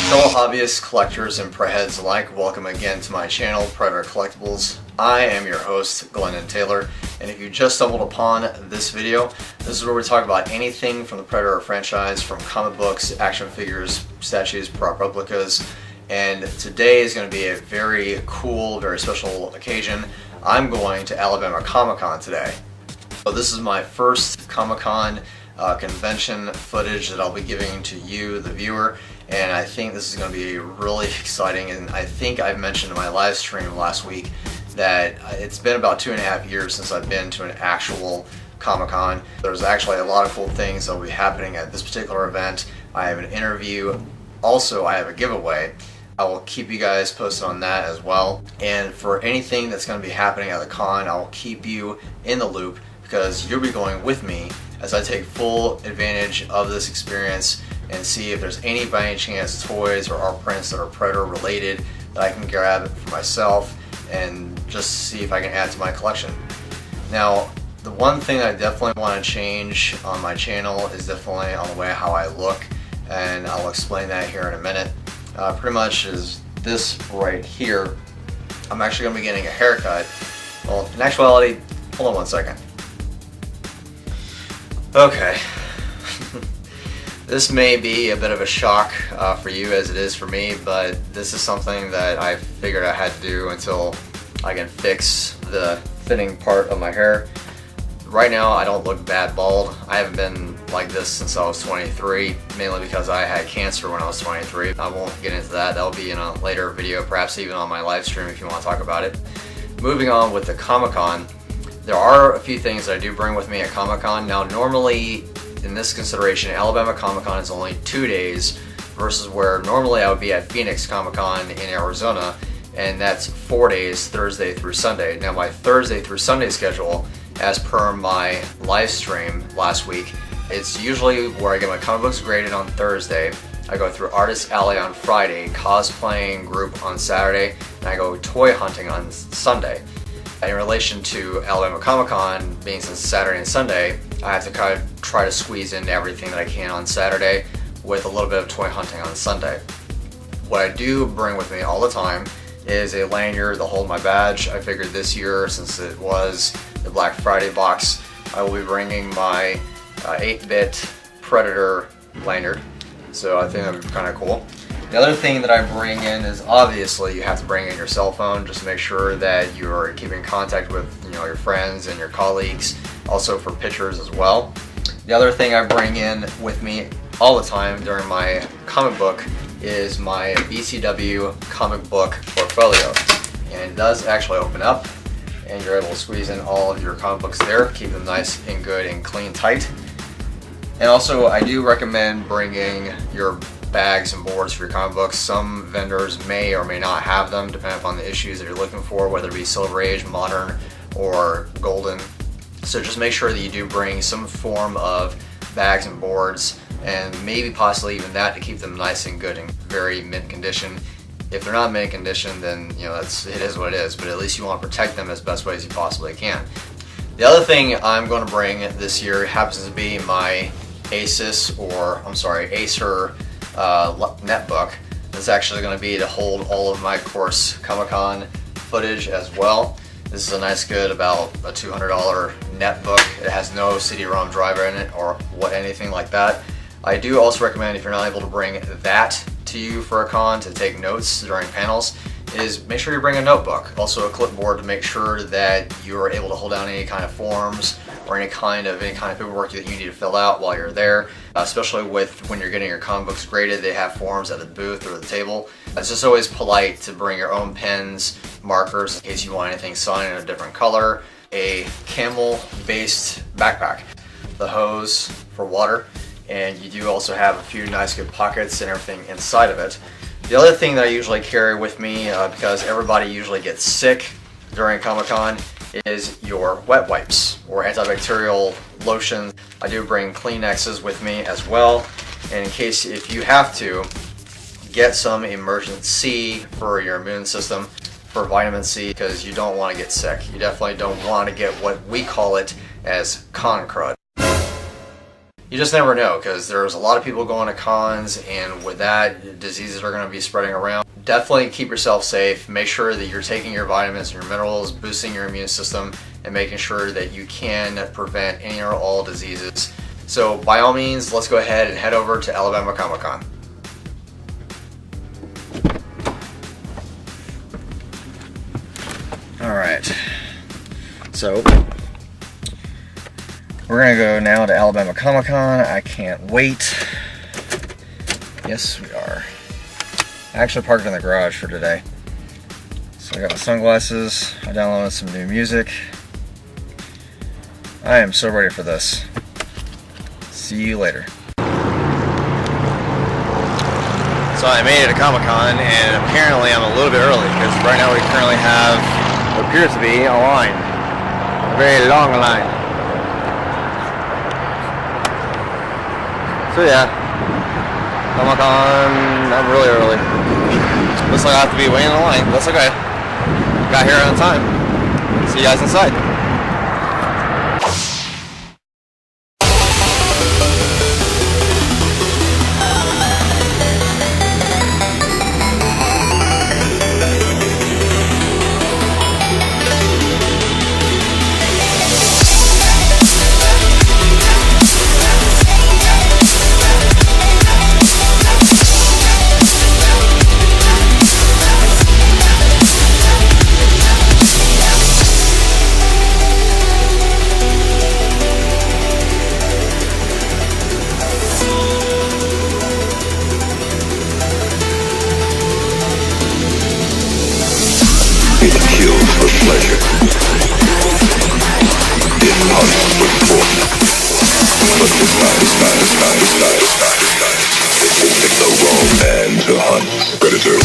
Fellow hobbyists, collectors, and Preheads alike, welcome again to my channel, Predator Collectibles. I am your host, Glennon Taylor, and if you just stumbled upon this video, this is where we talk about anything from the Predator franchise, from comic books, action figures, statues, prop replicas, and today is going to be a very cool, very special occasion. I'm going to Alabama Comic-Con today. So this is my first Comic-Con convention footage that I'll be giving to you, the viewer, and I think this is going to be really exciting. And I think I've mentioned in my live stream last week that it's been about 2.5 years since I've been to an actual Comic-Con. There's actually a lot of cool things that will be happening at this particular event. I have an interview, also I have a giveaway. I will keep you guys posted on that as well. And for anything that's going to be happening at the con, I'll keep you in the loop because you'll be going with me as I take full advantage of this experience and see if there's any by any chance toys or art prints that are Predator related that I can grab for myself and just see if I can add to my collection. Now, the one thing I definitely want to change on my channel is definitely on the way how I look, and I'll explain that here in a minute. Pretty much is this right here. I'm actually going to be getting a haircut. Well, in actuality, hold on one second. Okay. This may be a bit of a shock for you as it is for me, but this is something that I figured I had to do until I can fix the thinning part of my hair. Right now I don't look bad bald. I haven't been like this since I was 23, mainly because I had cancer when I was 23. I won't get into that. That'll be in a later video, perhaps even on my live stream if you want to talk about it. Moving on with the Comic-Con, there are a few things that I do bring with me at Comic-Con. Now normally, in this consideration, Alabama Comic-Con is only 2 days versus where normally I would be at Phoenix Comic-Con in Arizona, and that's 4 days, Thursday through Sunday. Now my Thursday through Sunday schedule, as per my live stream last week, it's usually where I get my comic books graded on Thursday, I go through Artist Alley on Friday, cosplaying group on Saturday, and I go toy hunting on Sunday. In relation to Alabama Comic-Con, being since Saturday and Sunday, I have to kind of try to squeeze in everything that I can on Saturday with a little bit of toy hunting on Sunday. What I do bring with me all the time is a lanyard to hold my badge. I figured this year, since it was the Black Friday box, I will be bringing my 8-bit Predator lanyard. So I think that would be kind of cool. The other thing that I bring in is obviously you have to bring in your cell phone just to make sure that you're keeping contact with your friends and your colleagues, also for pictures as well. The other thing I bring in with me all the time during my comic book is my BCW comic book portfolio, and it does actually open up and you're able to squeeze in all of your comic books there, keep them nice and good and clean tight. And also I do recommend bringing your bags and boards for your comic books. Some vendors may or may not have them depending upon the issues that you're looking for, whether it be Silver Age, Modern, or Golden. So just make sure that you do bring some form of bags and boards, and maybe possibly even that, to keep them nice and good and very mint condition. If they're not mint condition, then it is what it is, but at least you want to protect them as best way as you possibly can. The other thing I'm going to bring this year happens to be my Acer netbook. That's actually going to be to hold all of my, of course, Comic-Con footage as well. This is a nice good, about a $200 netbook. It has no CD-ROM driver in it or anything like that. I do also recommend, if you're not able to bring that to you for a con to take notes during panels, is make sure you bring a notebook, also a clipboard, to make sure that you are able to hold down any kind of forms or any kind of paperwork that you need to fill out while you're there. Especially with when you're getting your comic books graded, they have forms at the booth or the table. It's just always polite to bring your own pens, markers in case you want anything signed in a different color, a camel-based backpack, the hose for water, and you do also have a few nice good pockets and everything inside of it. The other thing that I usually carry with me, because everybody usually gets sick during Comic-Con, is your wet wipes or antibacterial lotions. I do bring Kleenexes with me as well, and in case if you have to get some emergency for your immune system for vitamin C, because you don't want to get sick. You definitely don't want to get what we call it as con crud. you just never know, because there's a lot of people going to cons, and with that, diseases are going to be spreading around. Definitely keep yourself safe. Make sure that you're taking your vitamins and your minerals, boosting your immune system, and making sure that you can prevent any or all diseases. So by all means, let's go ahead and head over to Alabama Comic Con. Alright, so we're gonna go now to Alabama Comic Con. I can't wait. Yes, we are. I actually parked in the garage for today. So I got my sunglasses, I downloaded some new music. I am so ready for this. See you later. So I made it to Comic Con, and apparently I'm a little bit early, because right now we currently have what appears to be a line. A very long line. So yeah, Comic Con, I'm really early. Looks like I have to be waiting in line, but that's okay. Got here on time. See you guys inside. It kills for pleasure. It hunts for sport. But it's the wrong man to hunt. Predator.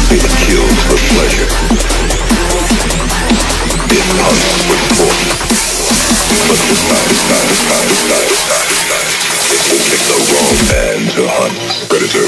It kills for pleasure. It hunts for sport. But it's the wrong man to hunt. Predator.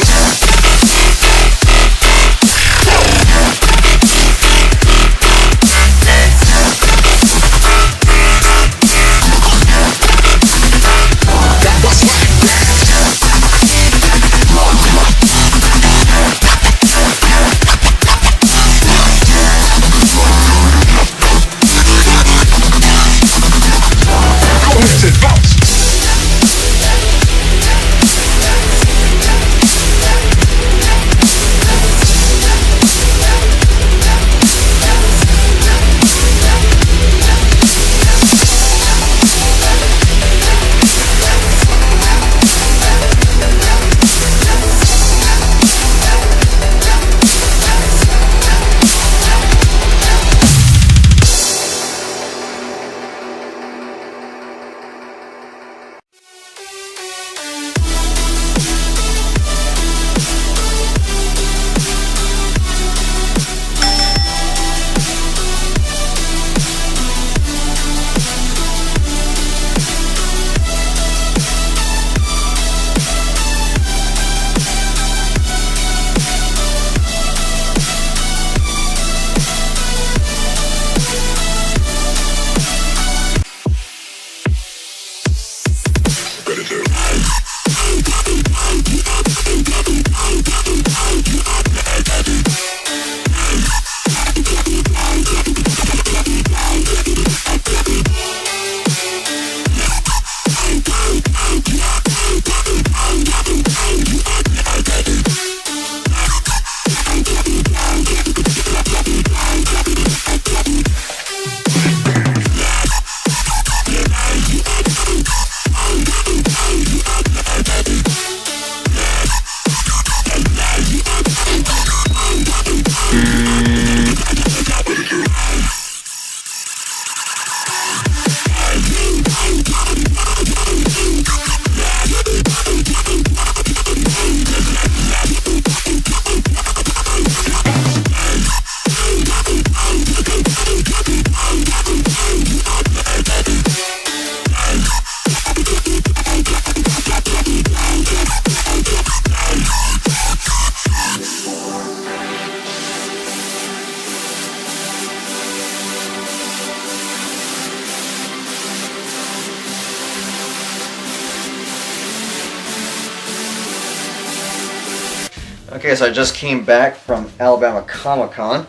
Okay, so I just came back from Alabama Comic-Con.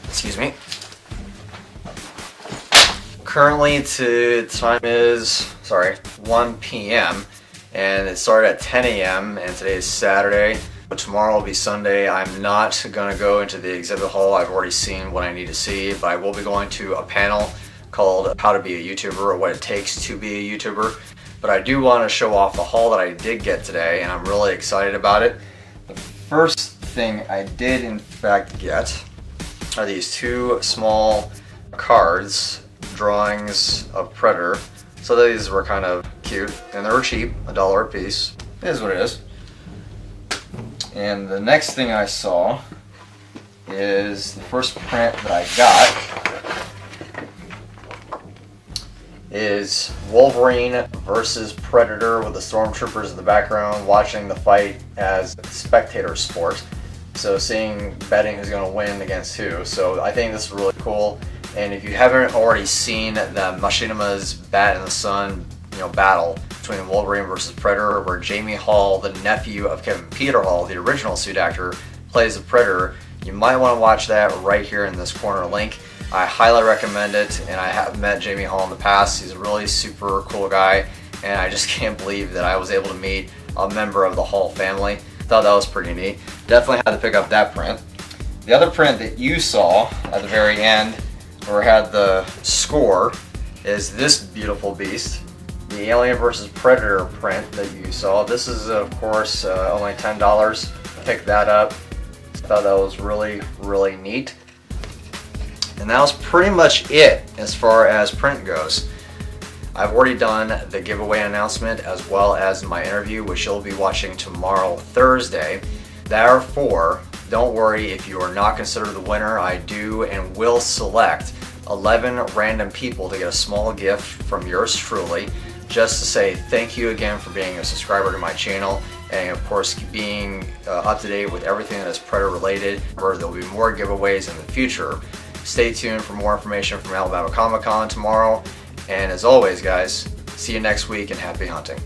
Excuse me. Currently, time is 1 p.m. and it started at 10 a.m. and today is Saturday. But tomorrow will be Sunday. I'm not going to go into the exhibit hall. I've already seen what I need to see, but I will be going to a panel called How to Be a YouTuber, or What It Takes to Be a YouTuber. But I do want to show off the haul that I did get today, and I'm really excited about it. The first thing I did in fact get are these two small cards, drawings of Predator. So these were kind of cute, and they were cheap, $1 a piece. It is what it is. And the next thing I saw is the first print that I got is Wolverine versus Predator with the Stormtroopers in the background watching the fight as spectator sport. So seeing betting who's going to win against who. So I think this is really cool. And if you haven't already seen the Machinima's Bat in the Sun, battle between Wolverine versus Predator, where Jamie Hall, the nephew of Kevin Peter Hall, the original suit actor, plays the Predator, you might want to watch that right here in this corner link. I highly recommend it, and I have met Jamie Hall in the past. He's a really super cool guy, and I just can't believe that I was able to meet a member of the Hall family. Thought that was pretty neat. Definitely had to pick up that print. The other print that you saw at the very end, where it had the score, is this beautiful beast. The Alien vs. Predator print that you saw. This is, of course, only $10. Picked that up. Thought that was really, really neat. And that was pretty much it as far as print goes. I've already done the giveaway announcement as well as my interview, which you'll be watching tomorrow, Thursday. Therefore, don't worry if you are not considered the winner. I do and will select 11 random people to get a small gift from yours truly, just to say thank you again for being a subscriber to my channel, and of course being up to date with everything that is Predator related. There will be more giveaways in the future. Stay tuned for more information from Alabama Comic-Con tomorrow, and as always guys, see you next week and happy hunting.